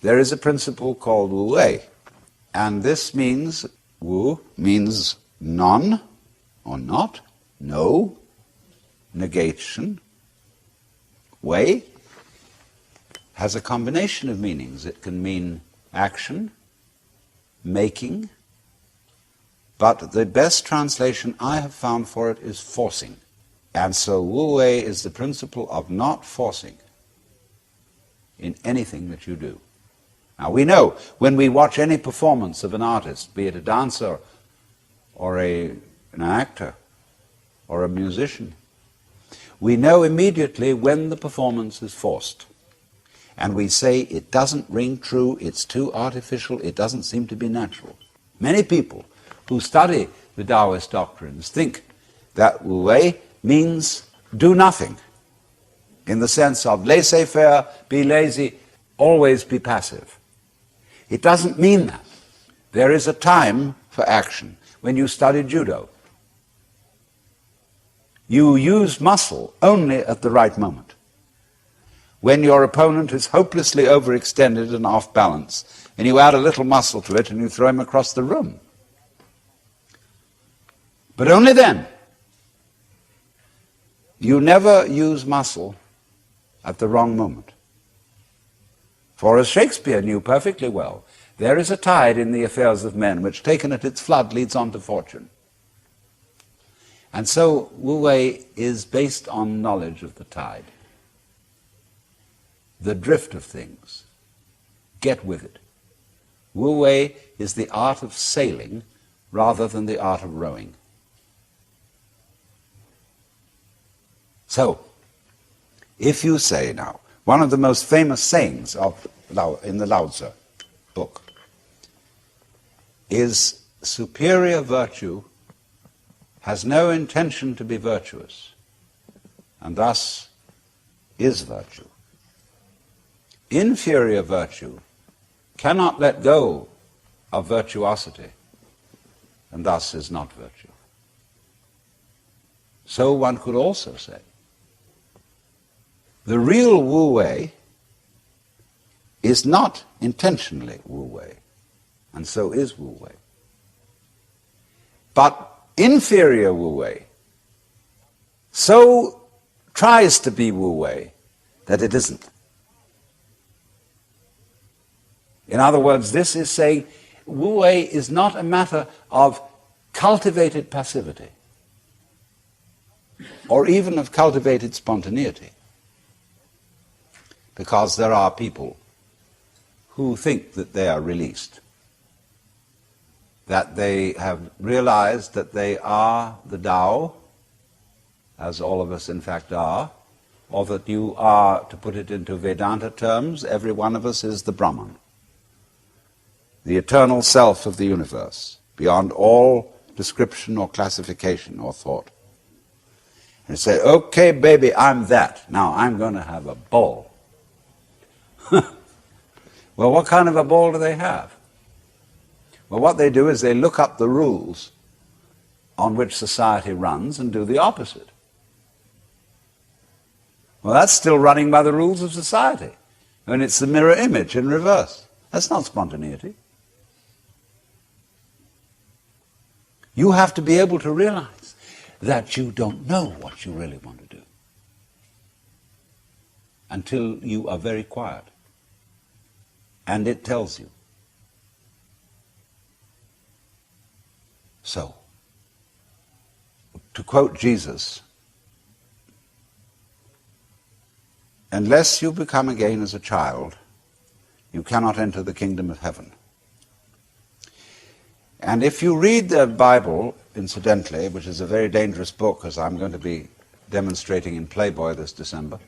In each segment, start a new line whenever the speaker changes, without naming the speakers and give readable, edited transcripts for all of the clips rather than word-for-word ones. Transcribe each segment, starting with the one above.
there is a principle called wu wei. And this means, wu means none or not, no, negation. Wei has a combination of meanings. It can mean action, making, but the best translation I have found for it is forcing. And so wu wei is the principle of not forcing in anything that you do. Now we know when we watch any performance of an artist, be it a dancer or an actor or a musician, we know immediately when the performance is forced. And we say it doesn't ring true, it's too artificial, it doesn't seem to be natural. Many people who study the Taoist doctrines think that wu wei means do nothing, in the sense of laissez-faire, be lazy, always be passive. It doesn't mean that. There is a time for action. When you study judo, you use muscle only at the right moment. When your opponent is hopelessly overextended and off balance, and you add a little muscle to it and you throw him across the room. But only then. You never use muscle at the wrong moment. For as Shakespeare knew perfectly well, there is a tide in the affairs of men which, taken at its flood, leads on to fortune. And so wu wei is based on knowledge of the tide, the drift of things. Get with it. Wu wei is the art of sailing rather than the art of rowing. So, if you say now, one of the most famous sayings in the Lao Tzu book is superior virtue has no intention to be virtuous, and thus is virtue. Inferior virtue cannot let go of virtuosity, and thus is not virtue. So one could also say, the real wu wei is not intentionally wu wei, and so is wu wei. But inferior wu wei so tries to be wu wei that it isn't. In other words, this is saying wu wei is not a matter of cultivated passivity or even of cultivated spontaneity. Because there are people who think that they are released, that they have realized that they are the Tao, as all of us in fact are, or that you are, to put it into Vedanta terms, every one of us is the Brahman, the eternal self of the universe, beyond all description or classification or thought. And say, okay, baby, I'm that. Now I'm going to have a ball. Well, what kind of a ball do they have? Well, what they do is they look up the rules on which society runs and do the opposite. Well, that's still running by the rules of society. And it's the mirror image in reverse. That's not spontaneity. You have to be able to realize that you don't know what you really want to do until you are very quiet. And it tells you. So, to quote Jesus, unless you become again as a child, you cannot enter the kingdom of heaven. And if you read the Bible, incidentally, which is a very dangerous book, as I'm going to be demonstrating in Playboy this December,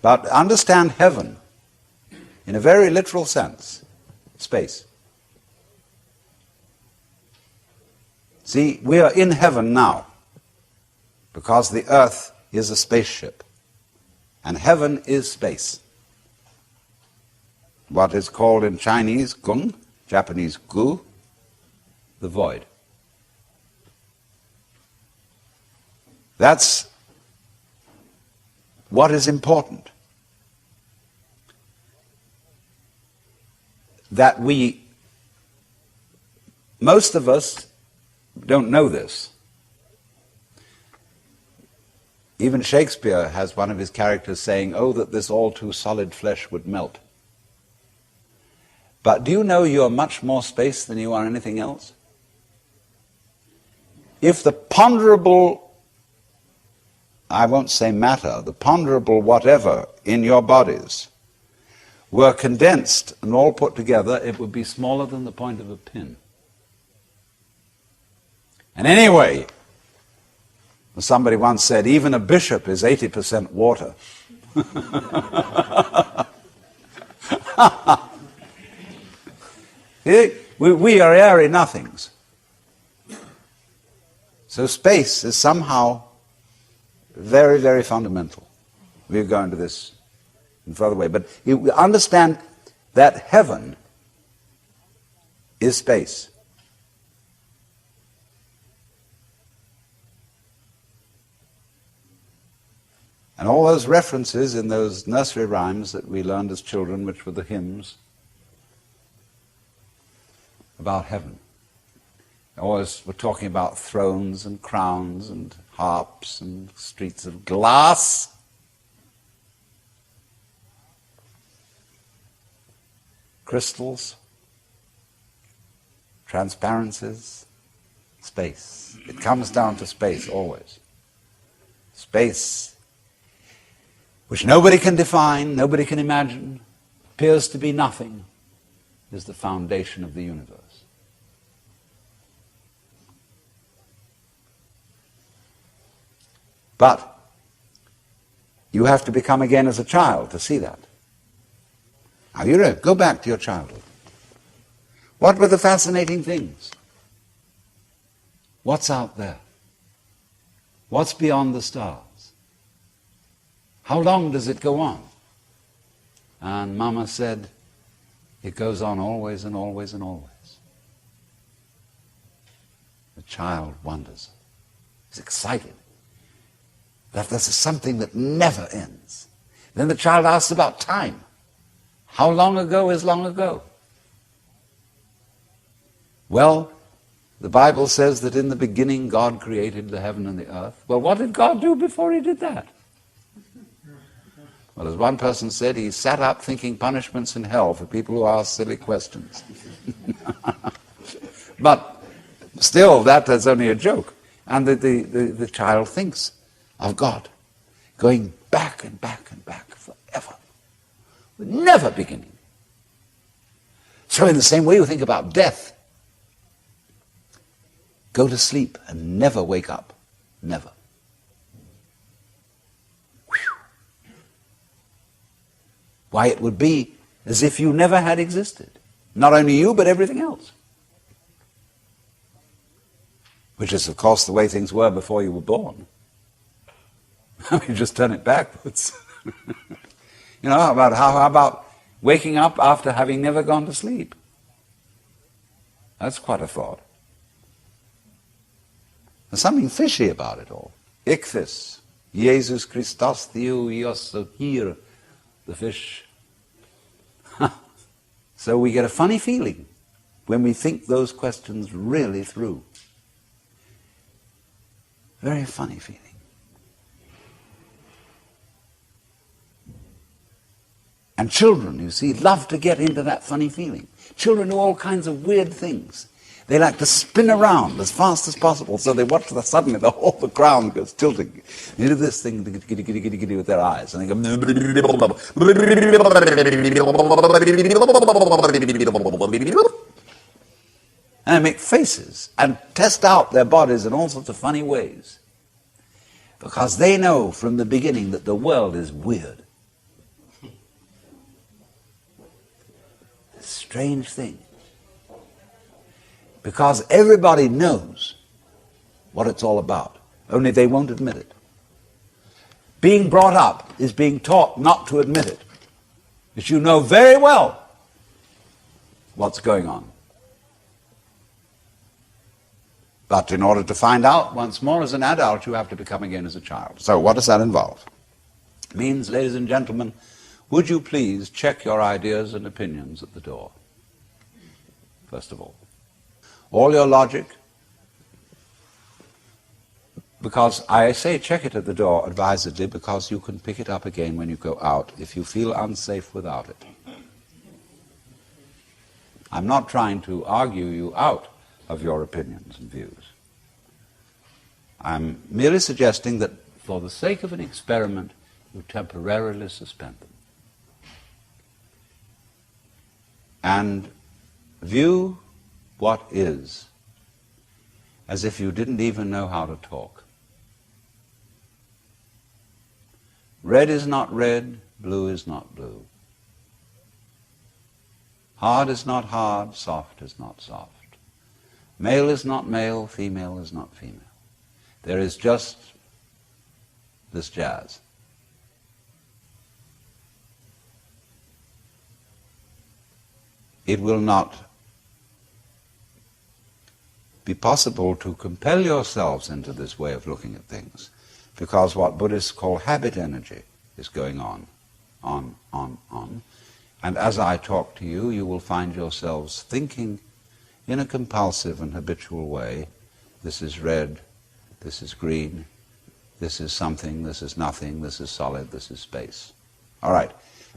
but understand heaven in a very literal sense, space. See, we are in heaven now because the earth is a spaceship and heaven is space. What is called in Chinese gung, Japanese gu, the void. That's what is important. that most of us don't know this. Even Shakespeare has one of his characters saying, "Oh, that this all too solid flesh would melt." But do you know you're much more space than you are anything else? If the ponderable, I won't say matter, the ponderable whatever in your bodies were condensed and all put together, it would be smaller than the point of a pin. And anyway, somebody once said, even a bishop is 80% water. We are airy nothings. So space is somehow very, very fundamental. We'll go into this in further way. But you understand that heaven is space. And all those references in those nursery rhymes that we learned as children, which were the hymns about heaven. Always we're talking about thrones and crowns and harps and streets of glass. Crystals, transparencies, space. It comes down to space always. Space, which nobody can define, nobody can imagine, appears to be nothing, is the foundation of the universe. But you have to become again as a child to see that. Now you go back to your childhood. What were the fascinating things? What's out there? What's beyond the stars? How long does it go on? And Mama said, it goes on always and always and always. The child wonders. He's excited. That this is something that never ends. Then the child asks about time. How long ago is long ago? Well, the Bible says that in the beginning God created the heaven and the earth. Well, what did God do before he did that? Well, as one person said, he sat up thinking punishments in hell for people who ask silly questions. But still, that is only a joke. And the child thinks of God going back and back and back forever, with never beginning. So in the same way you think about death. Go to sleep and never wake up. Never. Why, it would be as if you never had existed. Not only you, but everything else. Which is, of course, the way things were before you were born. You just turn it backwards. How about waking up after having never gone to sleep? That's quite a thought. There's something fishy about it all. Ichthys, Jesus Christus Theo Ios here, the fish. So we get a funny feeling when we think those questions really through. Very funny feeling. And children, you see, love to get into that funny feeling. Children do all kinds of weird things. They like to spin around as fast as possible, so they watch suddenly the whole ground goes tilting. They do this thing with their eyes, and they go, and they make faces and test out their bodies in all sorts of funny ways, because they know from the beginning that the world is weird. Strange thing. Because everybody knows what it's all about, only they won't admit it. Being brought up is being taught not to admit it, because you know very well what's going on. But in order to find out once more as an adult, you have to become again as a child. So what does that involve? It means, ladies and gentlemen, would you please check your ideas and opinions at the door? first of all. All your logic, because I say check it at the door advisedly, because you can pick it up again when you go out if you feel unsafe without it. I'm not trying to argue you out of your opinions and views. I'm merely suggesting that for the sake of an experiment, you temporarily suspend them. And view what is as if you didn't even know how to talk. Red is not red, blue is not blue. Hard is not hard, soft is not soft. Male is not male, female is not female. There is just this jazz. It will not be possible to compel yourselves into this way of looking at things, because what Buddhists call habit energy is going on. And as I talk to you, you will find yourselves thinking in a compulsive and habitual way, this is red, this is green, this is something, this is nothing, this is solid, this is space. All right,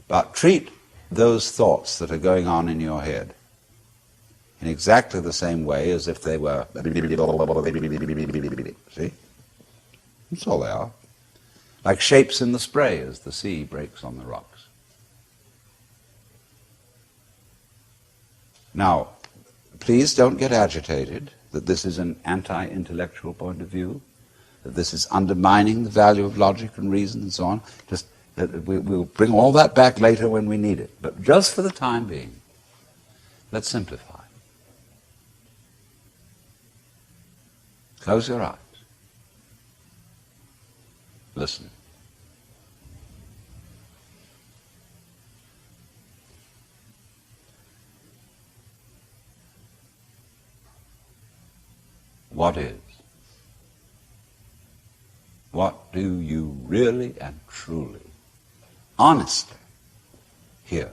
but treat those thoughts that are going on in your head in exactly the same way as if they were... See? That's all they are. Like shapes in the spray as the sea breaks on the rocks. Now, please don't get agitated that this is an anti-intellectual point of view, that this is undermining the value of logic and reason and so on. Just we'll bring all that back later when we need it. But just for the time being, let's simplify. Close your eyes. Listen. What is? What do you really and truly, honestly, here?